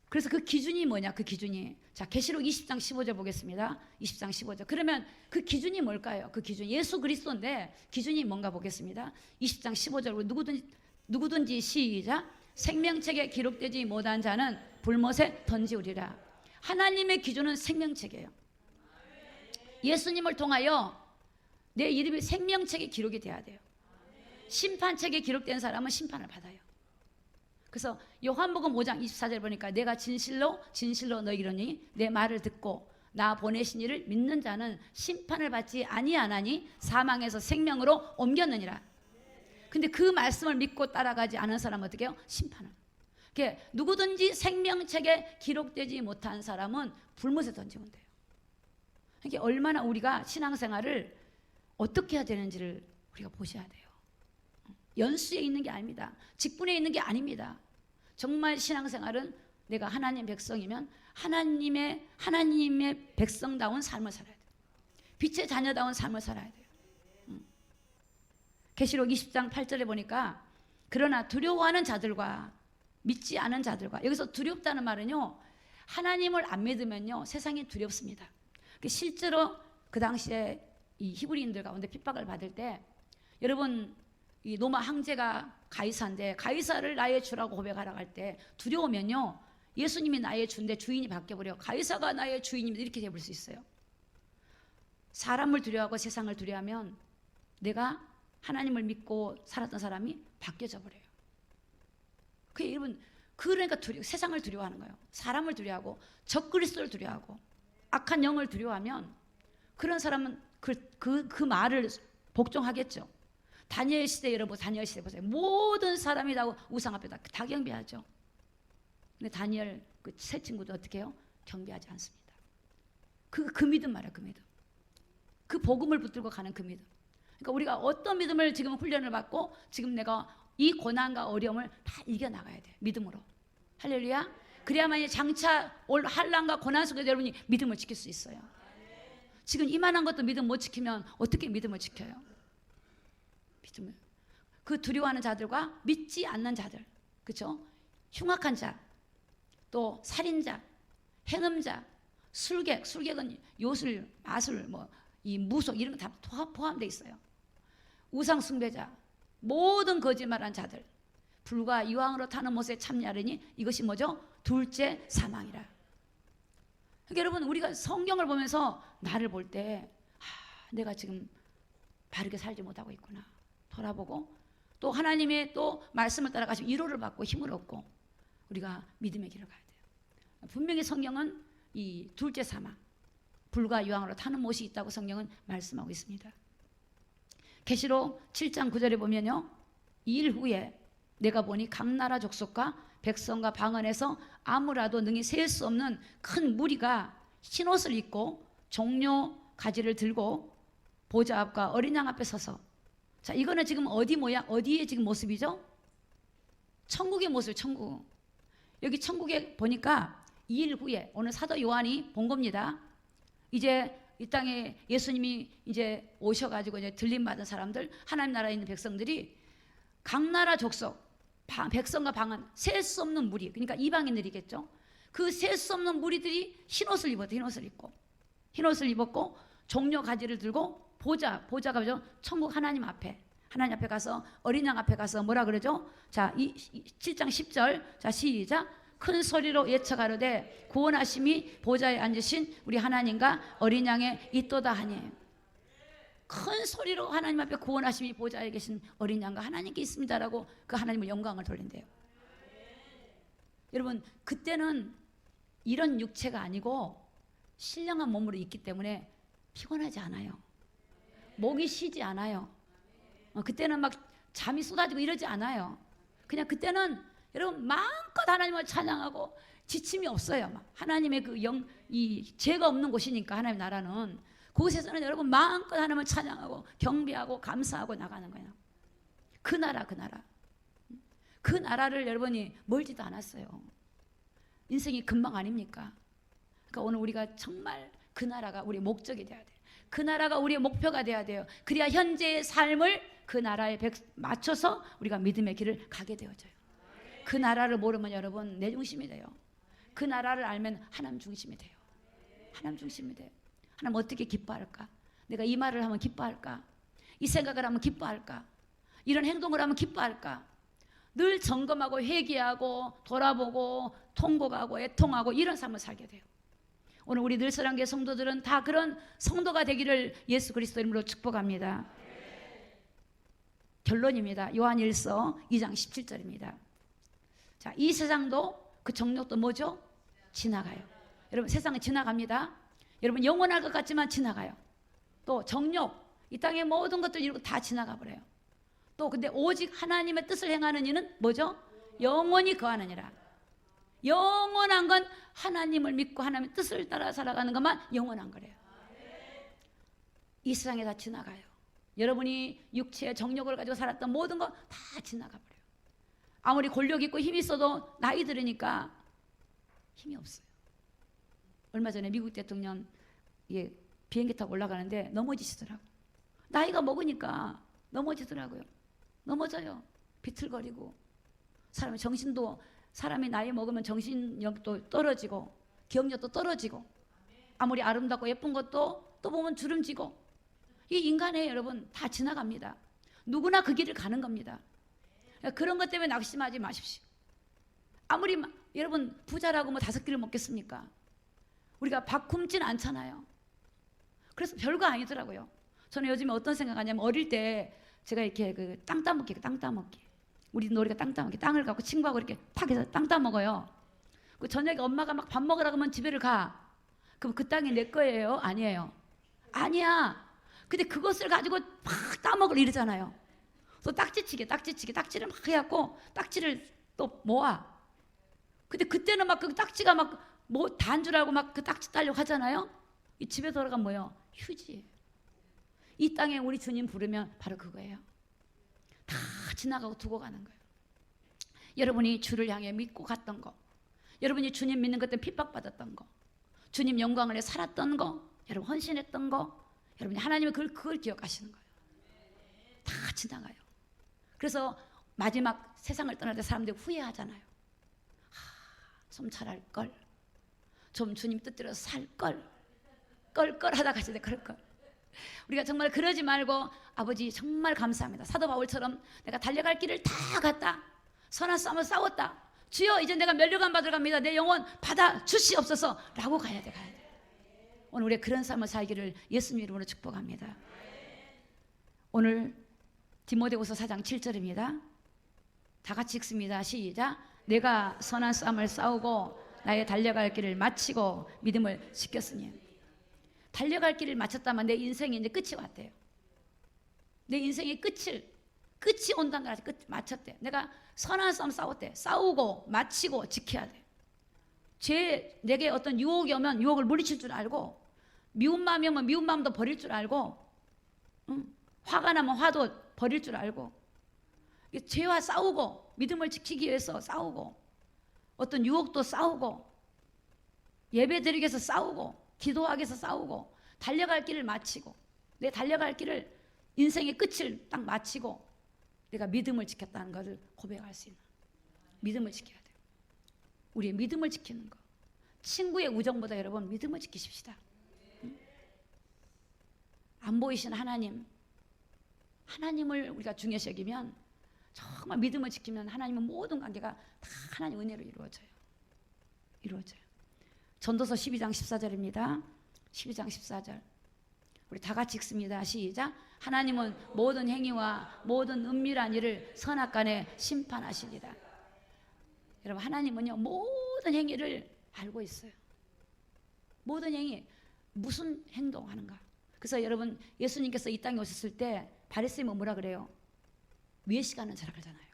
A: 그래서 그 기준이 뭐냐, 그 기준이. 자, 계시록 20장 15절 보겠습니다. 20장 15절. 그러면 그 기준이 뭘까요? 그 기준, 예수 그리스도인데 기준이 뭔가 보겠습니다. 20장 15절. 누구든지 시작. 생명책에 기록되지 못한 자는 불못에 던지우리라. 하나님의 기준은 생명책이에요. 예수님을 통하여 내 이름이 생명책에 기록이 돼야 돼요. 심판책에 기록된 사람은 심판을 받아요. 그래서 요한복음 5장 24절 보니까 내가 진실로 너희에게 이르노니 내 말을 듣고 나 보내신 이를 믿는 자는 심판을 받지 아니하나니 사망에서 생명으로 옮겼느니라. 근데 그 말씀을 믿고 따라가지 않은 사람은 어떻게 해요? 심판을. 그러니까 누구든지 생명책에 기록되지 못한 사람은 불못에 던지면 돼요. 그러니까 얼마나 우리가 신앙생활을 어떻게 해야 되는지를 우리가 보셔야 돼요. 연수에 있는 게 아닙니다. 직분에 있는 게 아닙니다. 정말 신앙생활은 내가 하나님 백성이면 하나님의 백성다운 삶을 살아야 돼요. 빛의 자녀다운 삶을 살아야 돼요. 계시록 20장 8절에 보니까 그러나 두려워하는 자들과 믿지 않은 자들과, 여기서 두렵다는 말은요, 하나님을 안 믿으면요 세상이 두렵습니다. 실제로 그 당시에 이 히브리인들 가운데 핍박을 받을 때, 여러분 이 로마 황제가 가이사인데 가이사를 나의 주라고 고백하라고 할 때 두려우면요 예수님이 나의 주인데 주인이 바뀌어버려 가이사가 나의 주인입니다 이렇게 돼버릴 수 있어요. 사람을 두려워하고 세상을 두려워하면 내가 하나님을 믿고 살았던 사람이 바뀌어져 버려요. 여러분 그러니까 세상을 두려워하는 거예요. 사람을 두려워하고 적그리스도를 두려워하고 악한 영을 두려워하면 그런 사람은 그 말을 복종하겠죠. 다니엘 시대, 여러분 다니엘 시대 보세요. 모든 사람이 다 우상 앞에 다 경배하죠. 근데 다니엘 그 세 친구도 어떻게 해요? 경배하지 않습니다. 그 믿음 말이야. 그 믿음. 그 복음을 붙들고 가는 그 믿음. 그러니까 우리가 어떤 믿음을 지금 훈련을 받고 지금 내가 이 고난과 어려움을 다 이겨나가야 돼. 믿음으로. 할렐루야. 그래야만 장차 올 환난과 고난 속에서 여러분이 믿음을 지킬 수 있어요. 지금 이만한 것도 믿음 못 지키면 어떻게 믿음을 지켜요? 믿음을. 그 두려워하는 자들과 믿지 않는 자들, 그렇죠? 흉악한 자, 또 살인자, 행음자, 술객, 술객은 요술, 마술, 뭐 이 무속 이런 거 다 포함되어 있어요. 우상 숭배자, 모든 거짓말한 자들, 불과 이왕으로 타는 못에 참냐르니 이것이 뭐죠? 둘째 사망이라. 그러니까 여러분 우리가 성경을 보면서 나를 볼 때 내가 지금 바르게 살지 못하고 있구나 돌아보고 또 하나님의 또 말씀을 따라가서 위로를 받고 힘을 얻고 우리가 믿음의 길을 가야 돼요. 분명히 성경은 이 둘째 사망, 불과 유황으로 타는 못이 있다고 성경은 말씀하고 있습니다. 계시록 7장 9절에 보면요, 이 일 후에 내가 보니 각 나라 족속과 백성과 방언에서 아무라도 능히 셀 수 없는 큰 무리가 흰옷을 입고 종려 가지를 들고 보좌 앞과 어린 양 앞에 서서, 자 이거는 지금 어디 모양, 어디의 지금 모습이죠? 천국의 모습, 천국. 여기 천국에 보니까 2일 후에 오늘 사도 요한이 본 겁니다. 이제 이 땅에 예수님이 이제 오셔가지고 이제 들림 받은 사람들, 하나님 나라에 있는 백성들이 각 나라 족속, 백성과 방언, 셀 수 없는 무리, 그러니까 이방인들이겠죠. 그 셀 수 없는 무리들이 흰옷을 입었대. 흰옷을 입고, 흰옷을 입었고 종려 가지를 들고 보좌가 뭐죠? 천국 하나님 앞에 가서 어린 양 앞에 가서 뭐라 그러죠? 자, 7장 10절, 자 시작. 큰 소리로 외쳐가로되 구원하심이 보좌에 앉으신 우리 하나님과 어린 양에 있도다 하니. 큰 소리로 하나님 앞에 구원하심이 보좌에 계신 어린 양과 하나님께 있습니다라고 그 하나님을 영광을 돌린대요. 여러분 그때는 이런 육체가 아니고 신령한 몸으로 있기 때문에 피곤하지 않아요. 목이 쉬지 않아요. 그때는 막 잠이 쏟아지고 이러지 않아요. 그냥 그때는 여러분 마음껏 하나님을 찬양하고 지침이 없어요. 막 하나님의 그 이 죄가 없는 곳이니까 하나님 나라는 그곳에서는 여러분 마음껏 하나님을 찬양하고 경배하고 감사하고 나가는 거예요. 그 나라, 그 나라를 여러분이 멀지도 않았어요. 인생이 금방 아닙니까? 그러니까 오늘 우리가 정말 그 나라가 우리의 목적이 돼야 돼요. 그 나라가 우리의 목표가 돼야 돼요. 그래야 현재의 삶을 그 나라에 맞춰서 우리가 믿음의 길을 가게 되어져요. 그 나라를 모르면 여러분 내 중심이 돼요. 그 나라를 알면 하나님 중심이 돼요. 하나님 중심이 돼요. 하나님 어떻게 기뻐할까? 내가 이 말을 하면 기뻐할까? 이 생각을 하면 기뻐할까? 이런 행동을 하면 기뻐할까? 늘 점검하고 회개하고 돌아보고 통곡하고 애통하고 이런 삶을 살게 돼요. 오늘 우리 늘사랑교회 성도들은 다 그런 성도가 되기를 예수 그리스도 이름으로 축복합니다. 결론입니다. 요한일서 2장 17절입니다. 자, 이 세상도 그 정욕도 뭐죠? 지나가요. 여러분 세상은 지나갑니다. 여러분 영원할 것 같지만 지나가요. 또 정욕, 이 땅의 모든 것들 이러고 다 지나가 버려요. 또 근데 오직 하나님의 뜻을 행하는 이는 뭐죠? 영원히 거하느니라. 영원한 건 하나님을 믿고 하나님의 뜻을 따라 살아가는 것만 영원한 거래요. 이 세상에 다 지나가요. 여러분이 육체의 정욕을 가지고 살았던 모든 거 다 지나가 버려요. 아무리 권력 있고 힘이 있어도 나이 들으니까 힘이 없어요. 얼마 전에 미국 대통령 비행기 타고 올라가는데 넘어지시더라고요. 나이가 먹으니까 넘어지더라고요. 넘어져요. 비틀거리고. 사람이 나이 먹으면 정신력도 떨어지고 기억력도 떨어지고 아무리 아름답고 예쁜 것도 또 보면 주름지고. 이 인간의 여러분 다 지나갑니다. 누구나 그 길을 가는 겁니다. 그런 것 때문에 낙심하지 마십시오. 아무리 여러분 부자라고 뭐 5끼를 먹겠습니까? 우리가 밥 굶지는 않잖아요. 그래서 별거 아니더라고요. 저는 요즘에 어떤 생각하냐면 어릴 때 제가 이렇게 그 땅 따먹기. 우리 놀이가 땅 따먹기. 땅을 갖고 친구하고 이렇게 탁 해서 땅 따먹어요. 그 저녁에 엄마가 막 밥 먹으라고 하면 집에를 가. 그럼 그 땅이 내 거예요? 아니에요? 아니야. 근데 그것을 가지고 막 따먹을 이러잖아요. 또 딱지치기. 딱지를 막 해갖고 딱지를 또 모아. 근데 그때는 막 그 딱지가 막 뭐 단 줄 알고 막 그 딱지 따려고 하잖아요. 이 집에 돌아가면 뭐예요? 휴지예요. 이 땅에 우리 주님 부르면 바로 그거예요. 다 지나가고 두고 가는 거예요. 여러분이 주를 향해 믿고 갔던 거, 여러분이 주님 믿는 것 때문에 핍박받았던 거, 주님 영광을 위해 살았던 거, 여러분 헌신했던 거, 여러분이 하나님은 그걸 기억하시는 거예요. 다 지나가요. 그래서 마지막 세상을 떠날 때 사람들이 후회하잖아요. 좀 잘할 걸, 좀 주님 뜻대로 살 걸, 껄껄하다 가실 때 그럴 걸. 우리가 정말 그러지 말고 아버지 정말 감사합니다. 사도 바울처럼 내가 달려갈 길을 다 갔다, 선한 싸움을 싸웠다, 주여 이제 내가 면류관 받으러 갑니다, 내 영혼 받아 주시옵소서 라고 가야 돼. 오늘 우리가 그런 삶을 살기를 예수님 이름으로 축복합니다. 오늘 디모데후서 4장 7절입니다. 다 같이 읽습니다. 시작. 내가 선한 싸움을 싸우고 나의 달려갈 길을 마치고 믿음을 지켰으니. 달려갈 길을 마쳤다면 내 인생이 이제 끝이 왔대요. 내 인생의 끝이 온다는 걸 마쳤대. 내가 선한 싸움 싸웠대. 싸우고 마치고 지켜야 돼. 내게 어떤 유혹이 오면 유혹을 물리칠 줄 알고, 미운 마음이 오면 미운 마음도 버릴 줄 알고, 화가 나면 화도 버릴 줄 알고, 죄와 싸우고 믿음을 지키기 위해서 싸우고, 어떤 유혹도 싸우고, 예배 드리기 위해서 싸우고, 기도하기 위해서 싸우고, 달려갈 길을 마치고, 내 달려갈 길을 인생의 끝을 딱 마치고 내가 믿음을 지켰다는 것을 고백할 수 있는, 믿음을 지켜야 돼요. 우리의 믿음을 지키는 거, 친구의 우정보다 여러분 믿음을 지키십시다. 안 보이신 하나님을 우리가 중요시 여기면, 정말 믿음을 지키면 하나님은 모든 관계가 다 하나님 은혜로 이루어져요. 전도서 12장 14절입니다. 12장 14절 우리 다 같이 읽습니다. 시작. 하나님은 모든 행위와 모든 은밀한 일을 선악간에 심판하시리라. 여러분, 하나님은요 모든 행위를 알고 있어요. 모든 행위, 무슨 행동하는가. 그래서 여러분, 예수님께서 이 땅에 오셨을 때 바리새인은 뭐라 그래요? 외식하는 자라 그러잖아요.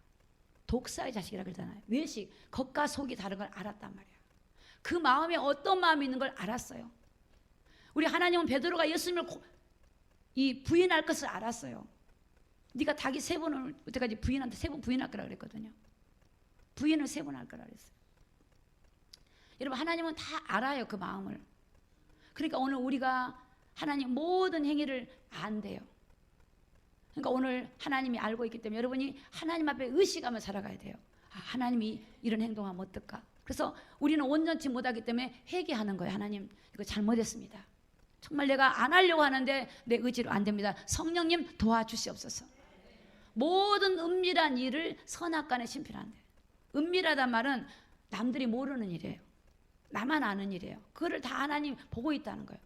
A: 독사의 자식이라 그러잖아요. 외식, 겉과 속이 다른 걸 알았단 말이에요. 그 마음에 어떤 마음이 있는 걸 알았어요. 우리 하나님은 베드로가 예수님을 부인할 것을 알았어요. 네가 닭이 3번을 그때까지 부인한테 3번 부인할 거라 그랬거든요. 부인을 3번 할 거라 그랬어요. 여러분, 하나님은 다 알아요, 그 마음을. 그러니까 오늘 우리가 하나님 모든 행위를 안돼요. 그러니까 오늘 하나님이 알고 있기 때문에 여러분이 하나님 앞에 의식하며 살아가야 돼요. 하나님이 이런 행동하면 어떨까? 그래서 우리는 온전치 못하기 때문에 회개하는 거예요. 하나님, 이거 잘못했습니다. 정말 내가 안 하려고 하는데 내 의지로 안 됩니다. 성령님 도와주시옵소서. 모든 은밀한 일을 선악간에 심판한대. 은밀하단 말은 남들이 모르는 일이에요. 나만 아는 일이에요. 그거를 다 하나님 보고 있다는 거예요.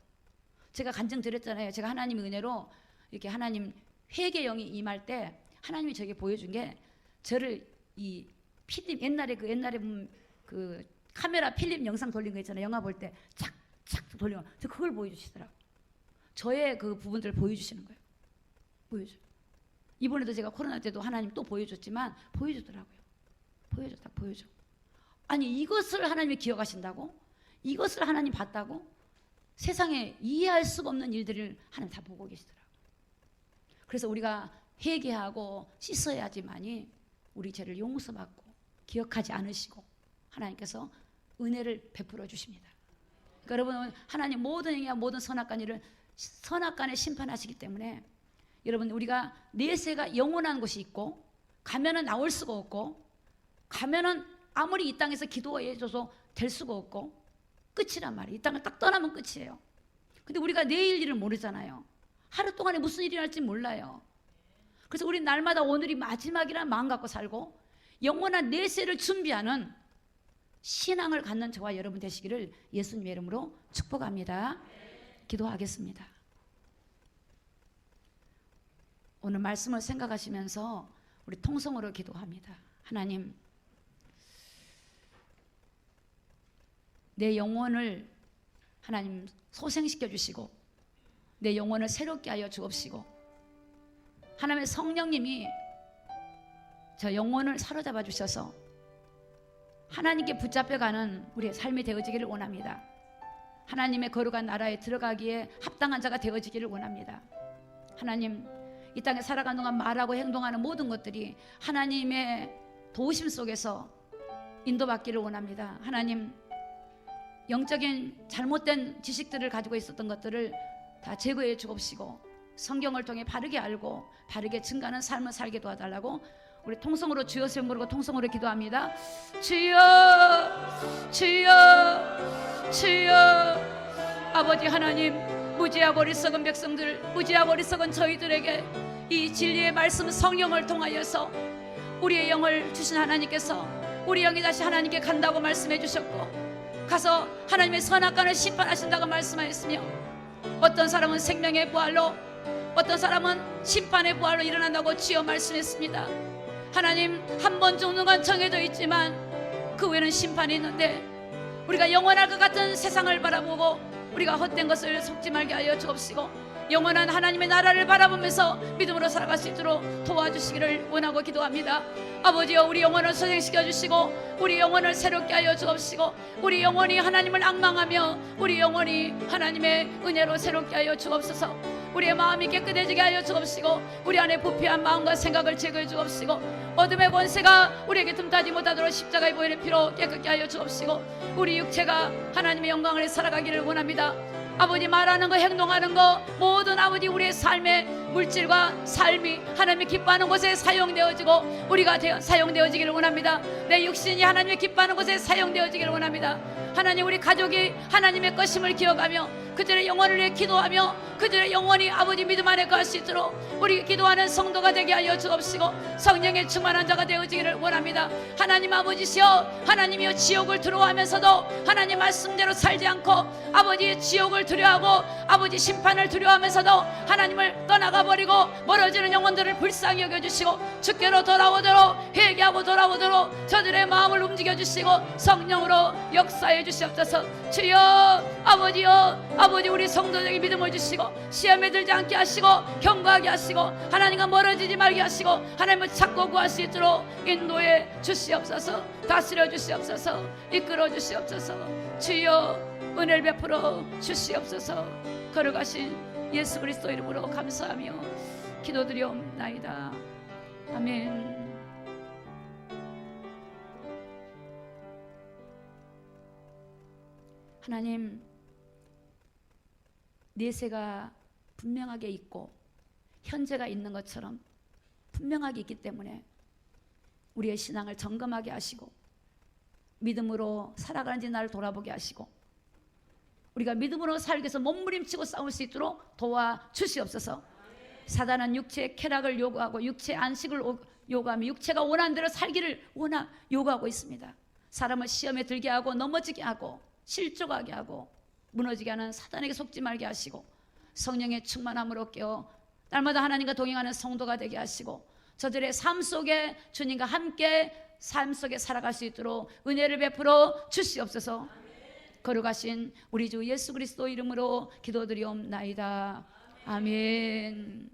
A: 제가 간증 드렸잖아요. 제가 하나님의 은혜로 이렇게 하나님 회개 영이 임할 때 하나님이 저에게 보여준 게, 저를 이 필름, 옛날에 보면 그 카메라 필름 영상 돌린 거 있잖아요. 영화 볼 때 착착 돌리면 저 그걸 보여주시더라고요. 저의 그 부분들을 보여주시는 거예요. 보여줘요. 이번에도 제가 코로나 때도 하나님 또 보여줬지만 보여주더라고요. 보여줘. 아니, 이것을 하나님이 기억하신다고? 이것을 하나님 봤다고? 세상에 이해할 수가 없는 일들을 하나님 다 보고 계시더라고요. 그래서 우리가 회개하고 씻어야지만이 우리 죄를 용서받고 기억하지 않으시고 하나님께서 은혜를 베풀어 주십니다. 그러니까 여러분, 하나님 모든 행위와 모든 선악간 일을 선악간에 심판하시기 때문에 여러분, 우리가 내세가 영원한 곳이 있고 가면은 나올 수가 없고 가면은 아무리 이 땅에서 기도해줘서 될 수가 없고 끝이란 말이에요. 이 땅을 딱 떠나면 끝이에요. 근데 우리가 내일 일을 모르잖아요. 하루 동안에 무슨 일이 날지 몰라요. 그래서 우리 날마다 오늘이 마지막이라는 마음 갖고 살고 영원한 내세를 준비하는 신앙을 갖는 저와 여러분 되시기를 예수님의 이름으로 축복합니다. 기도하겠습니다. 오늘 말씀을 생각하시면서 우리 통성으로 기도합니다. 하나님, 내 영혼을 하나님 소생시켜 주시고 내 영혼을 새롭게 하여 주옵시고 하나님의 성령님이 저 영혼을 사로잡아 주셔서 하나님께 붙잡혀가는 우리의 삶이 되어지기를 원합니다. 하나님의 거룩한 나라에 들어가기에 합당한 자가 되어지기를 원합니다. 하나님, 이 땅에 살아가는 동안 말하고 행동하는 모든 것들이 하나님의 도우심 속에서 인도받기를 원합니다. 하나님, 영적인 잘못된 지식들을 가지고 있었던 것들을 다 제거해 주옵시고 성경을 통해 바르게 알고 바르게 증가하는 삶을 살게 도와달라고 우리 통성으로 주여 세 부르고 통성으로 기도합니다. 주여, 주여, 주여. 아버지 하나님, 무지하고 어리석은 백성들, 무지하고 어리석은 저희들에게 이 진리의 말씀 성령을 통하여서 우리의 영을 주신 하나님께서 우리 영이 다시 하나님께 간다고 말씀해 주셨고 가서 하나님의 선악간을 심판하신다고 말씀하였으며 어떤 사람은 생명의 부활로 어떤 사람은 심판의 부활로 일어난다고 주여 말씀했습니다. 하나님, 한 번 죽는 건 정해져 있지만 그 외에는 심판이 있는데 우리가 영원할 것 같은 세상을 바라보고 우리가 헛된 것을 속지 말게 하여 주옵시고 영원한 하나님의 나라를 바라보면서 믿음으로 살아갈 수 있도록 도와주시기를 원하고 기도합니다. 아버지여, 우리 영혼을 소생시켜 주시고 우리 영혼을 새롭게 하여 주옵시고 우리 영혼이 하나님을 앙망하며 우리 영혼이 하나님의 은혜로 새롭게 하여 주옵소서. 우리의 마음이 깨끗해지게 하여 주옵시고 우리 안에 부패한 마음과 생각을 제거해 주옵시고 어둠의 권세가 우리에게 틈타지 못하도록 십자가의 보혈의 피로 깨끗게 하여 주옵시고 우리 육체가 하나님의 영광을 살아가기를 원합니다. 아버지, 말하는 거 행동하는 거 모든 아버지 우리의 삶의 물질과 삶이 하나님이 기뻐하는 곳에 사용되어지고 우리가 사용되어지기를 원합니다. 내 육신이 하나님의 기뻐하는 곳에 사용되어지기를 원합니다. 하나님, 우리 가족이 하나님의 것임을 기억하며 그들의 영혼을 위해 기도하며 그들의 영혼이 아버지 믿음 안에 갈 수 있도록 우리 기도하는 성도가 되게 하여 주옵시고 성령의 충만한 자가 되어지기를 원합니다. 하나님 아버지시여, 하나님이여, 지옥을 두려워하면서도 하나님 말씀대로 살지 않고 아버지 지옥을 두려워하고 아버지 심판을 두려워하면서도 하나님을 떠나가 버리고 멀어지는 영혼들을 불쌍히 여겨주시고 주께로 돌아오도록 회개하고 돌아오도록 저들의 마음을 움직여 주시고 성령으로 역사해 주시옵소서. 주여, 아버지여, 아버지 우리 성도들에게 믿음을 주시고 시험에 들지 않게 하시고 경고하게 하시고 하나님과 멀어지지 말게 하시고 하나님을 찾고 구할 수 있도록 인도해 주시옵소서. 다스려 주시옵소서. 이끌어 주시옵소서. 주여, 은혜를 베풀어 주시옵소서. 걸어가신 예수 그리스도 이름으로 감사하며 기도드리옵나이다. 아멘. 하나님, 내세가 분명하게 있고 현재가 있는 것처럼 분명하게 있기 때문에 우리의 신앙을 점검하게 하시고 믿음으로 살아가는지 나를 돌아보게 하시고 우리가 믿음으로 살기 위해서 몸부림치고 싸울 수 있도록 도와주시옵소서. 사단은 육체의 쾌락을 요구하고 육체의 안식을 요구하며 육체가 원하는 대로 살기를 요구하고 있습니다. 사람을 시험에 들게 하고 넘어지게 하고 실족하게 하고 무너지게 하는 사단에게 속지 말게 하시고 성령의 충만함으로 깨어 날마다 하나님과 동행하는 성도가 되게 하시고 저들의 삶 속에 주님과 함께 삶 속에 살아갈 수 있도록 은혜를 베풀어 주시옵소서. 거룩하신 우리 주 예수 그리스도 이름으로 기도드리옵나이다. 아멘.